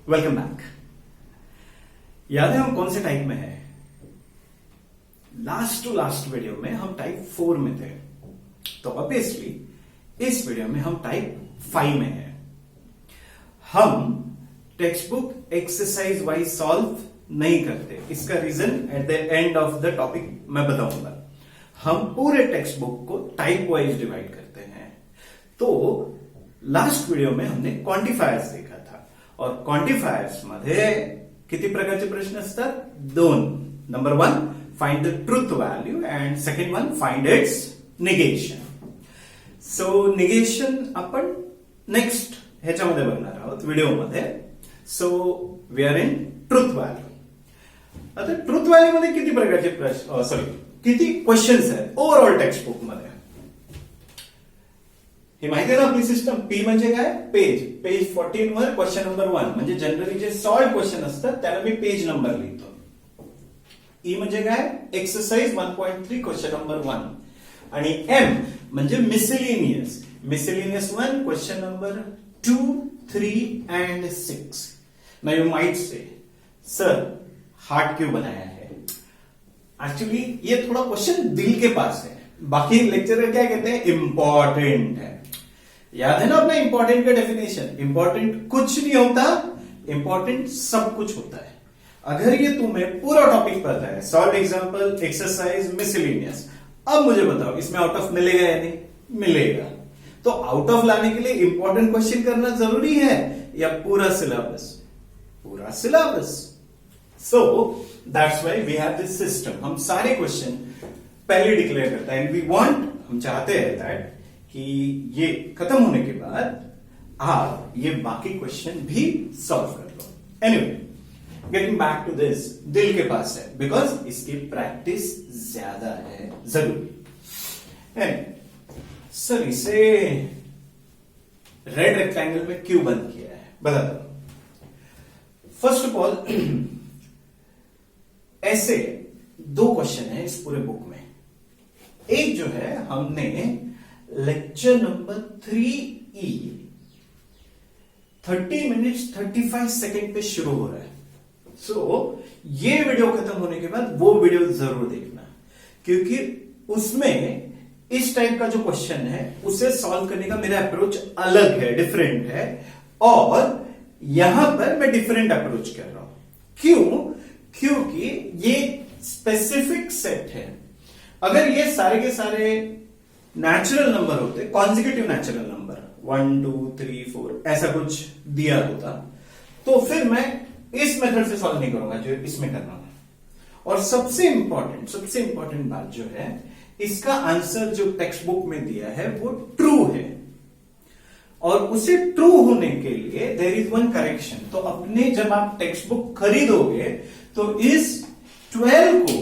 Welcome back. याद है हम कौन से टाइप में है? लास्ट टू लास्ट वीडियो में हम टाइप 4 में थे, तो ऑब्वियसली इस वीडियो में हम टाइप 5 में है। हम text book exercise wise solve नहीं करते। इसका reason at the end of the topic मैं बताऊंगा। हम पूरे टेक्स्ट बुक को टाइप वाइज डिवाइड करते हैं। तो लास्ट वीडियो में हमने क्वांटिफायर्स देखा था, और क्वांटिफायर्स मध्ये किती प्रकारचे प्रश्न असतात? दोन. Number 1 find the truth value and second one find its negation. So negation आपण नेक्स्ट ह्याच्यामध्ये बघणार आहोत व्हिडिओमध्ये. So we are in truth value. आता ट्रूथ व्हॅल्यू मध्ये किती प्रकारचे प्रश्न किती क्वेश्चन्स आहेत ओव्हरऑल टेक्स्ट बुक मध्ये? हे माहिती आहे ना आपली सिस्टम. पी म्हणजे काय? पेज 14 वर क्वेश्चन नंबर 1 म्हणजे जनरली जे सॉल्व क्वेश्चन असतात त्याला मी पेज नंबर लिहितो. ई म्हणजे काय? Exercise 1.3 question number 1. आणि एम म्हणजे miscellaneous. Miscellaneous 1 question number 2, 3 and 6. Now you might say sir heart क्यों बनाया है? एक्चुअली ये थोड़ा क्वेश्चन दिल के पास है. बाकी लेक्चरर क्या कहते हैं? इंपॉर्टेंट है. याद है ना अपना इंपॉर्टेंट का डेफिनेशन? इंपॉर्टेंट कुछ नहीं होता, इंपॉर्टेंट सब कुछ होता है. अगर ये तुम्हें पूरा टॉपिक पता है, सॉल्व एग्जांपल, एक्सरसाइज, मिसलेनियस, अब मुझे बताओ इसमें आउट ऑफ मिलेगा या नहीं? मिलेगा. तो आउट ऑफ लाने के लिए इंपॉर्टेंट क्वेश्चन करना जरूरी है या पूरा सिलेबस? पूरा syllabus. So that's why we have this system. हम सारे क्वेश्चन पहले डिक्लेयर करते हैं. एंड वी वांट, हम चाहते हैं दैट कि ये खत्म होने के बाद आप ये बाकी क्वेश्चन भी सॉल्व कर लो. Anyway, getting back to this, दिल के पास है बिकॉज इसकी प्रैक्टिस ज्यादा है, जरूरी. सर इसे रेड रेक्टेंगल में क्यों बंद किया है? बता दो. फर्स्ट ऑफ ऑल ऐसे दो क्वेश्चन है इस पूरे बुक में. एक जो है हमने lecture number 3E 30 minutes 35 second पे शुरू हो रहा है. सो ये वीडियो खत्म होने के बाद वो वीडियो जरूर देखना, क्योंकि उसमें इस टाइप का जो क्वेश्चन है उसे सॉल्व करने का मेरा अप्रोच अलग है, डिफरेंट है. और यहां पर मैं डिफरेंट अप्रोच कर रहा हूं. क्यों? क्योंकि ये स्पेसिफिक सेट है. अगर ये सारे के सारे नेचुरल नंबर होते, कॉन्जिक्यूटिव नेचुरल नंबर 1, 2, 3, 4 ऐसा कुछ दिया होता, तो फिर मैं इस मेथड से सॉल्व नहीं करूंगा जो इसमें करना है. और सबसे इंपॉर्टेंट बात जो है, इसका आंसर जो टेक्स्ट बुक में दिया है वो ट्रू है. और उसे ट्रू होने के लिए देयर इज वन करेक्शन. तो अपने जब आप टेक्स्ट बुक खरीदोगे तो इस 12 को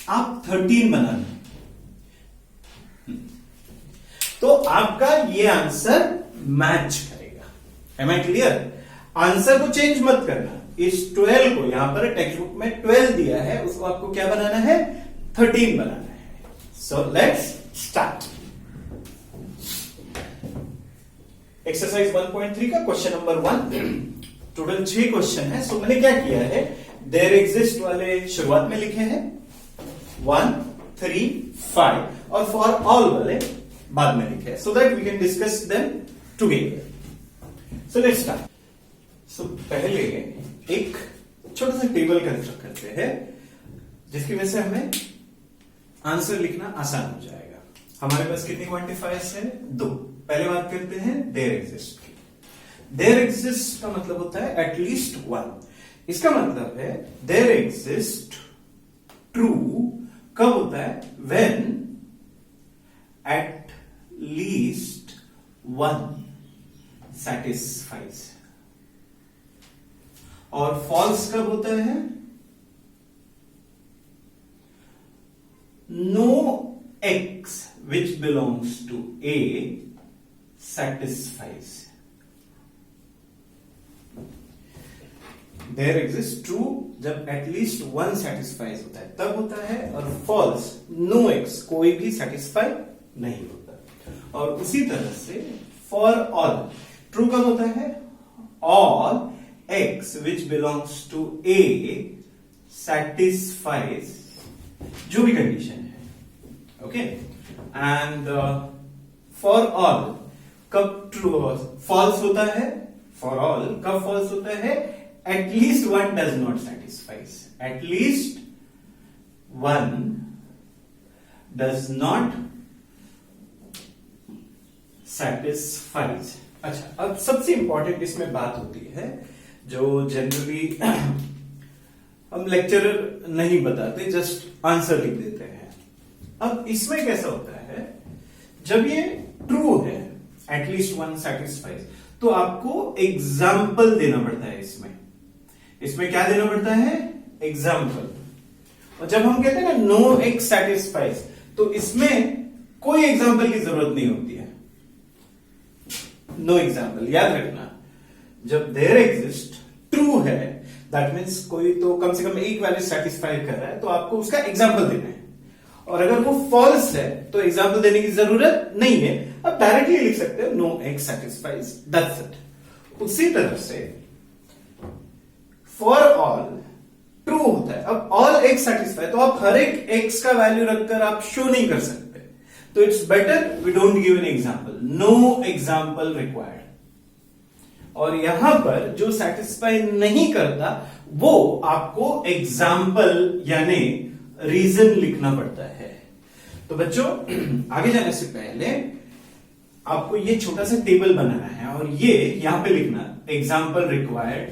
आप 13 बनाना. तो आपका ये आंसर मैच करेगा. Am I clear? आंसर को चेंज मत करना. इस 12 को, यहां पर टेक्स्ट बुक में 12 दिया है, उसको आपको क्या बनाना है? 13 बनाना है. So let's start. एक्सरसाइज 1.3 का क्वेश्चन नंबर 1. टोटल 6 क्वेश्चन है. सो मैंने क्या किया है, देयर एग्जिस्ट वाले शुरुआत में लिखे हैं 1, 3, 5, और फॉर ऑल वाले बाद में लिखे, so that we can discuss them together. So let's start. So पहले एक छोटा सा टेबल कंस्ट्रक्ट करते हैं जिसकी वजह से हमें आंसर लिखना आसान हो जाएगा. हमारे पास कितनी क्वांटिफायर्स है? 2. पहले बात करते हैं देयर एग्जिस्ट की. देयर एग्जिस्ट का मतलब होता है एटलीस्ट 1. इसका मतलब है देयर एग्जिस्ट ट्रू कब होता है? When at least 1 satisfies. और फॉल्स कब होता है? No x which belongs to A satisfies. There exist true जब एटलीस्ट 1 सेटिस्फाइज होता है तब होता है, और फॉल्स नो x कोई भी सेटिस्फाई नहीं होता. और उसी तरह से फॉर ऑल ट्रू कब होता है? All x which belongs to A satisfies जो भी कंडीशन है, ओके, एंड फॉर ऑल कब ट्रू फॉल्स होता है, फॉर ऑल कब फॉल्स होता है, at least one does not satisfies, at least one does not satisfies. अच्छा, अब सबसे इंपॉर्टेंट इसमें बात होती है जो जनरली हम लेक्चरर नहीं बताते, जस्ट आंसर लिख देते हैं। अब इसमें कैसा होता है, जब ये ट्रू है एटलीस्ट वन सेटिस्फाइज, तो आपको एग्जाम्पल देना पड़ता है। इसमें क्या देना पड़ता है, एग्जाम्पल। और जब हम कहते हैं ना नो एक्स सेटिस्फाइज, तो इसमें कोई एग्जाम्पल की जरूरत नहीं होती है, नो एग्जाम्पल। याद रखना, जब देयर एग्जिस्ट ट्रू है, दैट मीन्स कोई तो कम से कम एक वैल्यू सेटिस्फाई कर रहा है, तो आपको उसका एग्जाम्पल देना है। और अगर वो फॉल्स है तो एग्जाम्पल देने की जरूरत नहीं है, अब डायरेक्टली लिख सकते हो no x satisfies, that's it. उसी तरह से फॉर ऑल ट्रू होता है। अब ऑल एक्स सेटिस्फाई, तो आप हर एक एक्स का वैल्यू रखकर आप शो नहीं कर सकते, तो it's better we don't give an example, no example required. और यहां पर जो सेटिस्फाई नहीं करता वो आपको एग्जाम्पल यानी रीजन लिखना पड़ता है। तो बच्चों, आगे जाने से पहले आपको ये छोटा सा टेबल बनाना है और ये यहां पे लिखना, example required,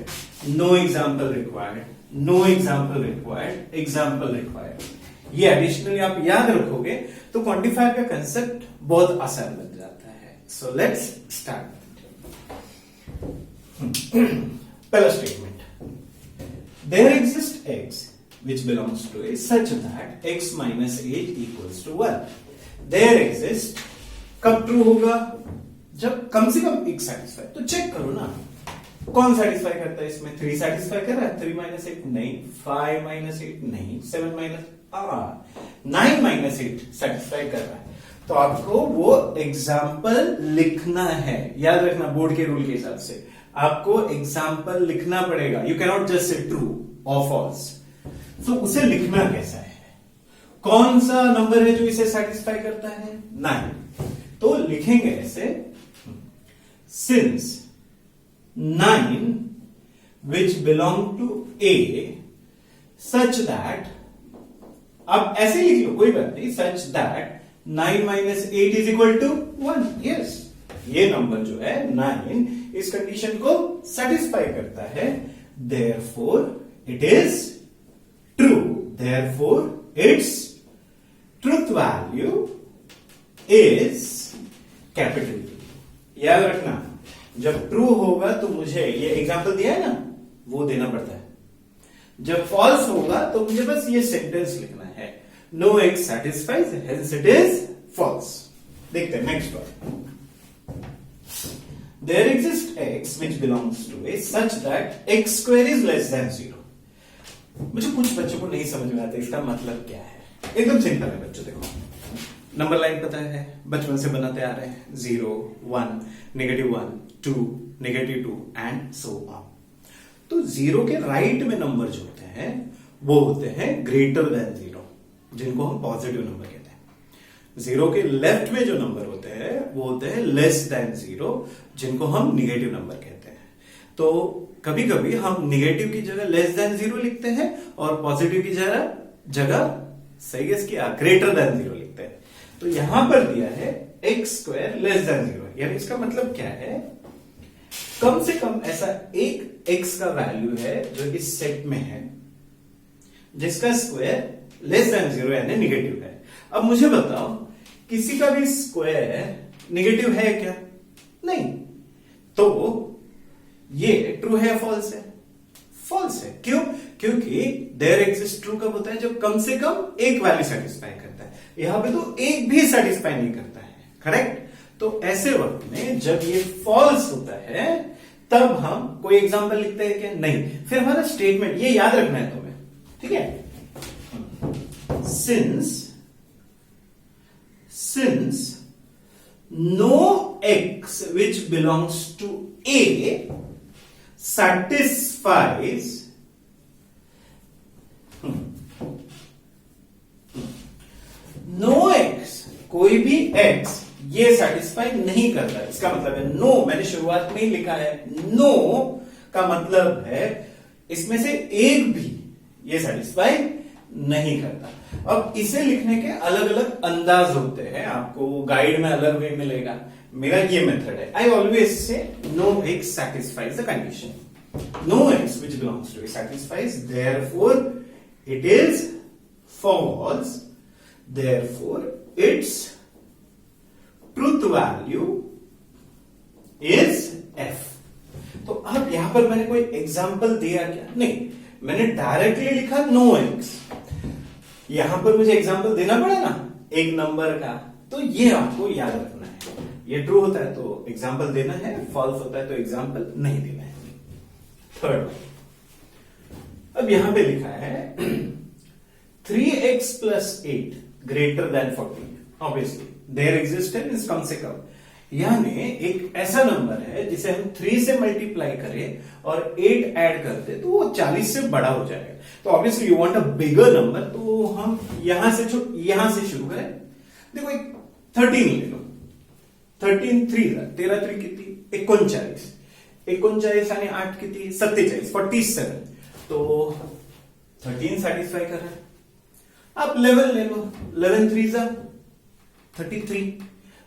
no example required, no example required, example required. ये एडिशनली आप याद रखोगे तो क्वांटिफायर का कंसेप्ट बहुत आसान बन जाता है। So let's start. पहला statement, there exist x which belongs to A such that x minus 8 equals to 1. There exist, कब ट्रू होगा, जब कम से कम एक सेटिस्फाई। तो चेक करो ना कौन सेटिस्फाई करता है इसमें, 3 सेटिस्फाई कर रहा है, 3 माइनस 8 नहीं, 5 माइनस 8 नहीं, 7 माइनस 9 माइनस 8 सेटिस्फाई कर रहा है। तो आपको वो एग्जाम्पल लिखना है। याद रखना, बोर्ड के रूल के हिसाब से आपको एग्जाम्पल लिखना पड़ेगा। You cannot just say true और फॉल्स। तो उसे लिखना कैसा है, कौन सा नंबर है जो इसे सेटिस्फाई करता है, 9। तो लिखेंगे ऐसे, since 9 which belong to A such that, अब ऐसे लिख लो कोई बात नहीं, such that 9 minus 8 is equal to 1। Yes, ये नंबर जो है 9 इस कंडीशन को सेटिस्फाई करता है, therefore it is true, therefore its truth value is capital T। याद रखना, जब ट्रू होगा तो मुझे ये एग्जांपल दिया है ना, वो देना पड़ता है। जब फॉल्स होगा तो मुझे बस ये सेंटेंस लिखना है, no x satisfies, hence it is false. देखते हैं next one. There exist x which belongs to A such that x square is less than 0। मुझे कुछ बच्चों को नहीं समझ में आता इसका मतलब क्या है। एकदम सिंपल है बच्चों, देखो नंबर लाइन पता है, बचपन से बनाते आ रहे हैं, 0, 1, -1, 2, -2 एंड सो ऑन। तो 0 के राइट में नंबर जो होते हैं वो होते हैं ग्रेटर देन 0, जिनको हम पॉजिटिव नंबर कहते हैं। 0 के लेफ्ट में जो नंबर होते हैं वो होते हैं लेस देन 0, जिनको हम निगेटिव नंबर कहते हैं। तो कभी कभी हम निगेटिव की जगह लेस देन 0 लिखते हैं और पॉजिटिव की जगह सही गेस किया, ग्रेटर देन 0 लिखते हैं। तो यहां पर दिया है एक्स स्क्वायर लेस देन 0, यानी इसका मतलब क्या है, कम से कम ऐसा एक एक्स का वैल्यू है जो इस सेट में है जिसका स्क्वायर लेस देन 0 यानी निगेटिव है। अब मुझे बताओ, किसी का भी स्क्वायर निगेटिव है क्या? नहीं। तो ये ट्रू है फॉल्स है? फॉल्स है। क्यों? क्योंकि देयर एग्जिस्ट ट्रू कब होता है, जब कम से कम एक वैल्यू सेटिस्फाई करता है। यहां पे तो एक भी सेटिस्फाई नहीं करता है, करेक्ट? तो ऐसे वक्त में जब ये फॉल्स होता है तब हम कोई एग्जांपल लिखते हैं क्या? नहीं। फिर हमारा स्टेटमेंट ये याद रखना है तुम्हें, ठीक है? Since no x which belongs to A satisfies no x, कोई भी एक्स ये सेटिस्फाई नहीं करता। इसका मतलब है नो, मैंने शुरुआत में ही लिखा है नो का मतलब है इसमें से एक भी ये सेटिस्फाई नहीं करता। अब इसे लिखने के अलग अलग अंदाज होते हैं, आपको गाइड में अलग वे मिलेगा, मेरा ये मेथड है। I always say no x satisfies the condition, no x which belongs to A satisfies, therefore it is false, therefore its truth value is f। तो अब यहां पर मैंने कोई एग्जांपल दिया क्या? नहीं, मैंने डायरेक्टली लिखा नो एक्स। यहां पर मुझे एग्जांपल देना पड़ा ना एक नंबर का, तो ये आपको याद रखना है। ये ट्रू होता है तो एग्जांपल देना है, फॉल्स होता है तो एग्जांपल नहीं देना है। थर्ड, अब यहां पे लिखा है 3x plus 8 greater than 40, obviously their existence is कम से कम, यानी एक ऐसा नंबर है जिसे हम 3 से मल्टीप्लाई करें और 8 ऐड कर दे तो वो 40 से बड़ा हो जाएगा। तो obviously you want a bigger number, तो हम यहां से शुरू करें। देखो एक 13 ले लो, 13 3 कितनी 39, 39 यानी 8 कितनी 47, 47, तो 13 सेटिस्फाई कर रहा है। आप 11 ले लो, 11 3 33,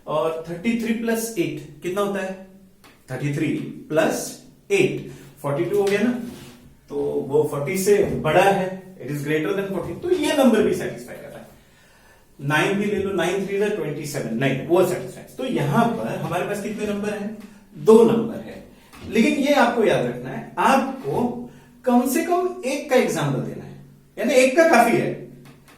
और 33 प्लस 8 कितना होता है 33 प्लस 8 42 हो गया ना, तो वो 40 से बड़ा है, इट इज ग्रेटर देन 40, तो ये नंबर भी सेटिस्फाई कर रहा है। 9 भी ले लो, 9 3 27, नहीं वो सेटिस्फाई। तो यहां पर हमारे पास कितने नंबर है? 2 नंबर है, लेकिन ये आपको याद रखना है, आपको कम से कम एक का एग्जाम्पल देना है, यानी एक का काफी है,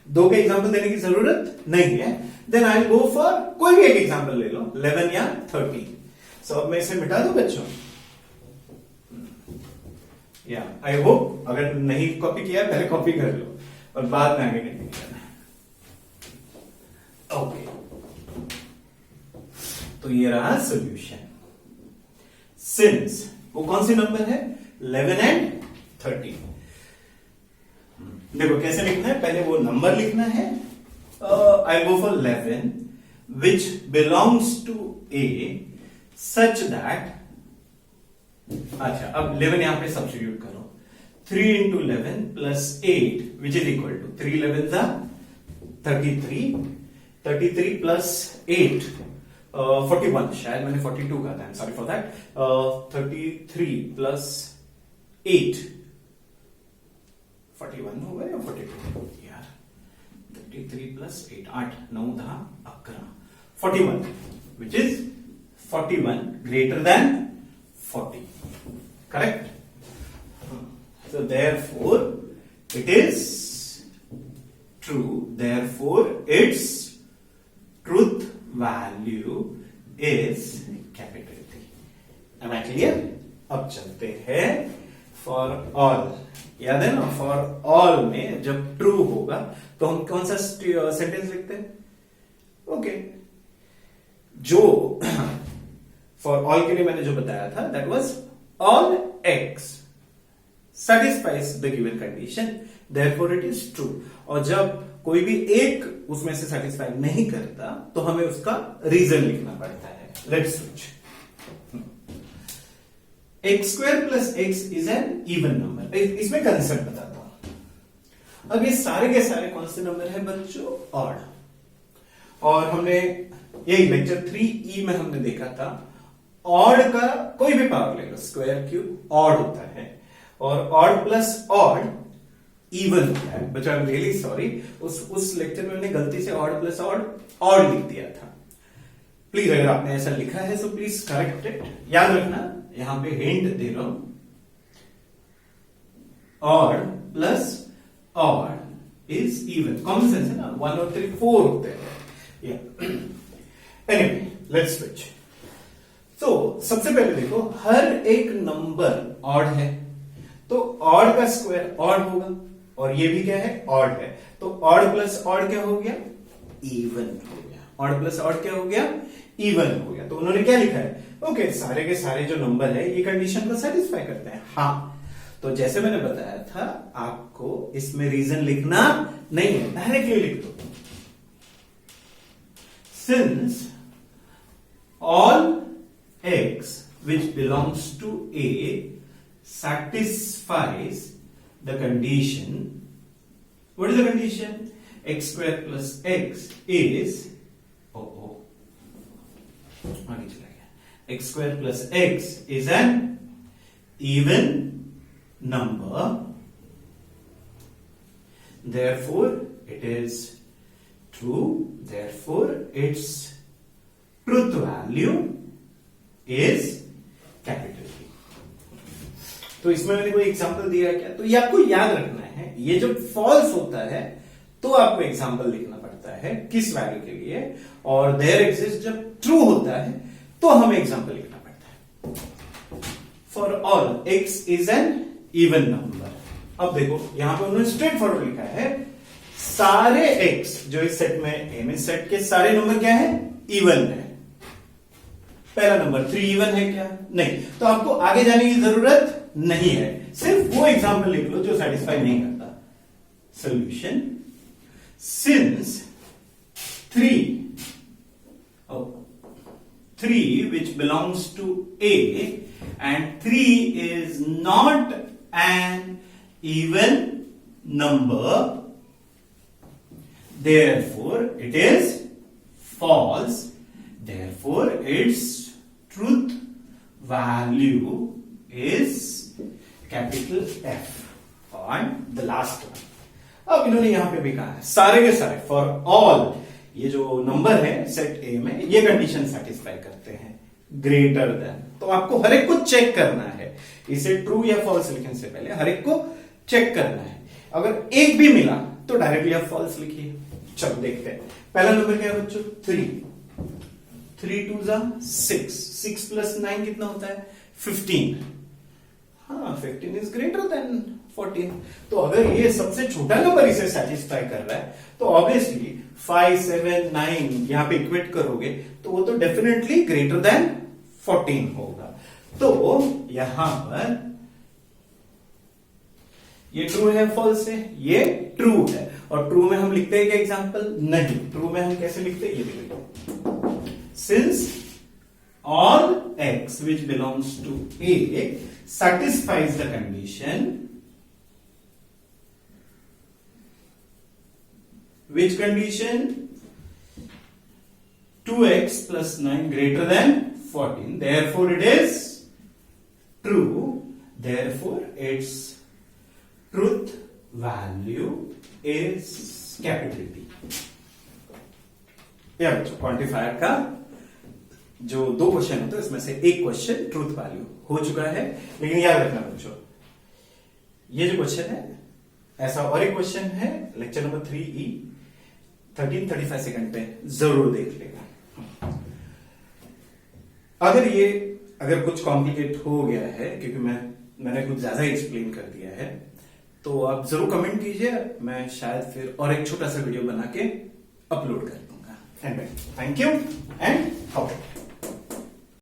2 के एग्जाम्पल देने की जरूरत नहीं है। देन आई गो फॉर कोई भी एक एग्जाम्पल ले लो, 11 या 13। सो अब मैं इसे मिटा दूं बच्चों, या आई होप अगर नहीं कॉपी किया पहले कॉपी कर लो और बाद में आगे कंटिन्यू करना। ओके, तो ये रहा सोल्यूशन। सिंस वो कौन सी नंबर है 11 एंड 13। देखो कैसे लिखना है, पहले वो नंबर लिखना है। I go for 11 which belongs to A such that, अच्छा अब 11 यहां पे सब्स्टिट्यूट करो, 3 into 11 plus 8 which is equal to 3 11s are 33, 33 plus 8 41, शायद मैंने 42 कहा था, सॉरी फॉर दैट। 33 plus 8 41 हो गया या 42 यार, 33 plus 8 8 9 10 11 41 which is 41 greater than 40, correct? So therefore it is true, therefore its truth value is capital T। Am I clear? अब चलते हैं फॉर ऑल। याद है ना, फॉर ऑल में जब ट्रू होगा तो हम कौन सा सेंटेंस लिखते हैं? ओके, जो फॉर ऑल के लिए मैंने जो बताया था that was all x satisfies the given condition, therefore it is true। और जब कोई भी एक उसमें से सेटिस्फाई नहीं करता तो हमें उसका रीजन लिखना पड़ता है। Let's switch. X square plus x is an even number. इसमें कंसेप्ट बताता हूं। अब ये सारे के सारे कौन से नंबर है बच्चों? ऑड। और हमने यही लेक्चर 3E में हमने देखा था, ऑड का कोई भी पावर ले लो, स्क्वायर क्यूब ऑड होता है, और ऑड प्लस ऑड इवन होता है। बच्चों आई एम रियली सॉरी, उस लेक्चर में मैंने गलती से ऑड प्लस ऑड लिख दिया था। प्लीज अगर आपने ऐसा लिखा है तो प्लीज करेक्ट इट। याद रखना, यहां पे हिंट दे रहा हूं, odd plus odd is even. Common sense है ना, 1 और 3 4 होते हैं। Anyway let's switch. तो सबसे पहले देखो, हर एक नंबर ऑड है तो ऑड का स्क्वायर ऑड होगा, और ये भी क्या है? ऑड है। तो ऑड प्लस ऑड क्या हो गया? इवन हो गया। ऑड प्लस ऑड क्या हो गया, इवन हो गया। तो उन्होंने क्या लिखा है, ओके सारे के सारे जो नंबर है ये कंडीशन को सेटिस्फाई करते हैं। हाँ, तो जैसे मैंने बताया था आपको इसमें रीजन लिखना नहीं है, डायरेक्टली लिख दो। Since all x which belongs to A satisfies the condition. What is the condition? X square plus x is आगे चला गया, x square plus x is an even number, therefore it is true, therefore its truth value is capital P। तो इसमें मैंने कोई example दिया है क्या, तो ये आपको याद रखना है। ये जब फॉल्स होता है तो आपको एग्जांपल लिखना पड़ता है किस वैल्यू के लिए, और देयर एग्जिस्ट जब ट्रू होता है तो हमें एग्जांपल लिखना पड़ता है। For all x is an even number. अब देखो यहां पे उन्होंने स्ट्रेट फॉरवर्ड लिखा है, सारे x जो इस सेट में एम सेट के सारे नंबर क्या है, इवन है। पहला नंबर 3 इवन है क्या, नहीं, तो आपको आगे जाने की जरूरत नहीं है, सिर्फ वो एग्जांपल लिख लो जो सेटिस्फाई नहीं करता। Solution, since 3 which belongs to A and 3 is not an even number, therefore it is false, therefore its truth value is capital F। and the last one, अब इन्होंने यहां पे भी कहा है सारे के सारे फॉर ऑल, ये जो नंबर है सेट ए में ये कंडीशन सेटिस्फाई करते हैं ग्रेटर देन। तो आपको हर एक को चेक करना है, इसे ट्रू या फॉल्स लिखने से पहले हर एक को चेक करना है। अगर एक भी मिला तो डायरेक्टली आप फॉल्स लिखिए। चलो देखते हैं, पहला नंबर क्या है बच्चों, 3 2 6, 6 प्लस 9 कितना होता है, 15। हाँ, 15 इज ग्रेटर देन 14। तो अगर ये सबसे छोटा नंबर इसे सेटिस्फाई कर रहा है तो ऑब्वियसली 5 7 9 यहां पे इक्वेट करोगे तो वो तो डेफिनेटली ग्रेटर देन 14 होगा। तो यहां पर ये ट्रू है फॉल्स है, ये ट्रू है, और ट्रू में हम लिखते हैं क्या एग्जांपल, नहीं, ट्रू में हम कैसे लिखते हैं, ये भी लिखते, since all x which belongs to A satisfies the condition, which condition, 2x plus 9 greater than 14, therefore it is true, therefore its truth value is capital P। या बच्चों क्वांटिफायर का जो 2 क्वेश्चन होते हैं उसमें से एक क्वेश्चन ट्रूथ वैल्यू हो चुका है, लेकिन याद रखना बच्चों ये जो क्वेश्चन है ऐसा और एक क्वेश्चन है लेक्चर नंबर 3E 13:35 सेकंड पे जरूर देख लेगा। अगर कुछ कॉम्प्लिकेट हो गया है क्योंकि मैंने कुछ ज्यादा एक्सप्लेन कर दिया है तो आप जरूर कमेंट कीजिए, मैं शायद फिर और एक छोटा सा वीडियो बना के अपलोड कर दूंगा। Thank you and okay.